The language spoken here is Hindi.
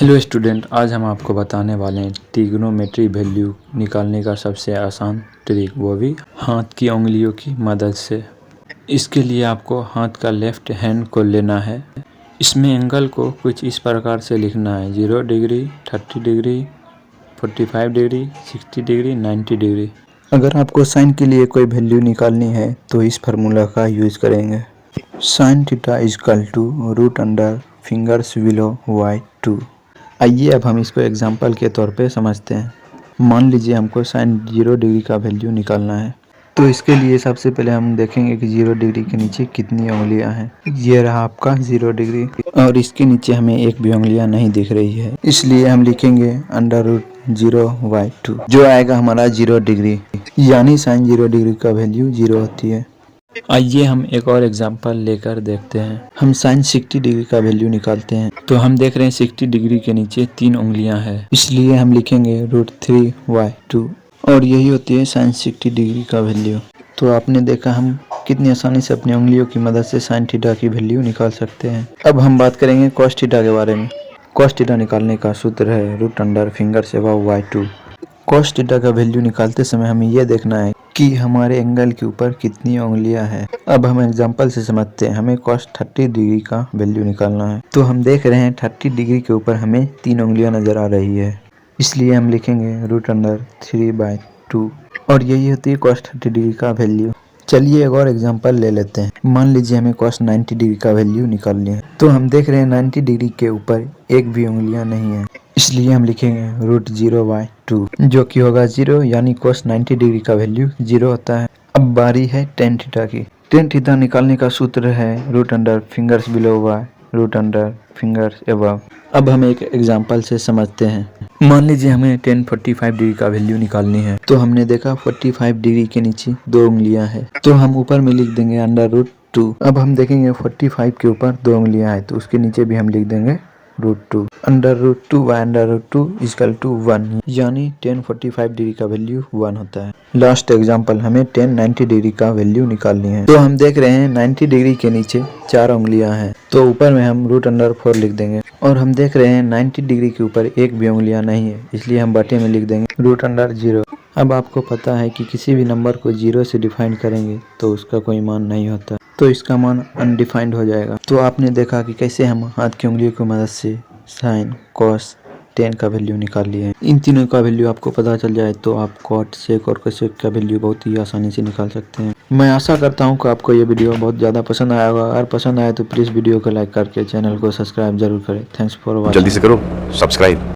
हेलो स्टूडेंट, आज हम आपको बताने वाले हैं ट्रिग्नोमेट्री वैल्यू निकालने का सबसे आसान ट्रिक, वो भी हाथ की उंगलियों की मदद से। इसके लिए आपको हाथ का लेफ्ट हैंड को लेना है। इसमें एंगल को कुछ इस प्रकार से लिखना है: 0 degree, 30 degree, 45 degree, 60 degree, 90 degree. अगर आपको साइन के लिए कोई वैल्यू निकालनी है तो इस फार्मूला का यूज करेंगे। Sine theta is equal to root under fingers below by 2। आइए अब हम इसको एग्जाम्पल के तौर पे समझते हैं। मान लीजिए हमको साइन 0 डिग्री का वैल्यू निकालना है, तो इसके लिए सबसे पहले हम देखेंगे कि 0 डिग्री के नीचे कितनी उंगलियां हैं। ये रहा आपका 0 डिग्री और इसके नीचे हमें एक भी उंगलियां नहीं दिख रही है, इसलिए हम लिखेंगे अंडर रूट 0/2, जो आएगा हमारा 0 डिग्री। यानी साइन 0 डिग्री का वैल्यू 0 होती है। आइए हम एक और एग्जांपल लेकर देखते हैं। हम साइन 60 डिग्री का वैल्यू निकालते हैं, तो हम देख रहे हैं 60 डिग्री के नीचे 3 उंगलियां हैं, इसलिए हम लिखेंगे √3/2 और यही होती है साइन 60 डिग्री का वैल्यू। तो आपने देखा हम कितनी आसानी से अपनी उंगलियों की मदद से साइन थीटा की वैल्यू निकाल सकते हैं। अब हम बात करेंगे कॉस थीटा के बारे में। कॉस थीटा निकालने का सूत्र है root under fingers above by 2। Cos theta का वैल्यू निकालते समय हमें यह देखना है कि हमारे एंगल के ऊपर कितनी उंगलियां हैं। अब हम एग्जांपल से समझते हैं। हमें कॉस 30 डिग्री का वैल्यू निकालना है, तो हम देख रहे हैं 30 डिग्री के ऊपर हमें 3 उंगलियां नजर आ रही है, इसलिए हम लिखेंगे √3/2 और यही होती है कॉस 30 डिग्री का वैल्यू। चलिए एक और एग्जांपल ले लेते हैं। मान लीजिए हमें कॉस 90 डिग्री का वैल्यू निकालनी है, तो हम देख रहे हैं 90 डिग्री के ऊपर एक भी उंगलियां नहीं है, इसलिए हम लिखेंगे √0/2, जो कि होगा 0, यानी cos 90 डिग्री का वैल्यू 0 होता है। अब बारी है टेन थीटा की। टेन थीटा निकालने का सूत्र है root under fingers below by root under fingers above. अब हम एक एग्जांपल से समझते हैं। मान लीजिए हमें टेन 45 डिग्री का वैल्यू निकालनी है, तो हमने देखा 45 डिग्री के नीचे 2 उंगलियां हैं, तो हम ऊपर में लिख देंगे अंडर रूट 2। अब हम देखेंगे 45 के ऊपर 2 उंगलियां हैं, तो उसके नीचे भी हम लिख देंगे √2। अंडर रूट 2 इजकल टू 1, यानी टेन 45 डिग्री का वैल्यू 1 होता है। लास्ट एग्जांपल, हमें टेन 90 डिग्री का वैल्यू निकालनी है, तो हम देख रहे हैं 90 डिग्री के नीचे 4 उंगलियां हैं, तो ऊपर में हम √4 लिख देंगे। और हम देख रहे हैं 90 डिग्री के ऊपर एक भी उंगलियां नहीं है, इसलिए हम बटे में लिख देंगे √0। अब आपको पता है कि किसी भी नंबर को 0 से डिफाइन करेंगे तो उसका कोई मान नहीं होता, तो इसका मान अनडिफाइंड हो जाएगा। तो आपने देखा कि कैसे हम हाथ की उंगलियों की मदद से साइन, कॉस, टेन का वैल्यू निकाल लिए हैं। इन तीनों का वैल्यू आपको पता चल जाए तो आप कॉट, सेक और कोसेक का वैल्यू बहुत ही आसानी से निकाल सकते हैं। मैं आशा करता हूं कि आपको ये वीडियो बहुत ज़्यादा पसंद आया होगा। अगर पसंद आए तो प्लीज़ वीडियो को लाइक करके चैनल को सब्सक्राइब जरूर करें। Thanks for watching. जल्दी से करो सब्सक्राइब।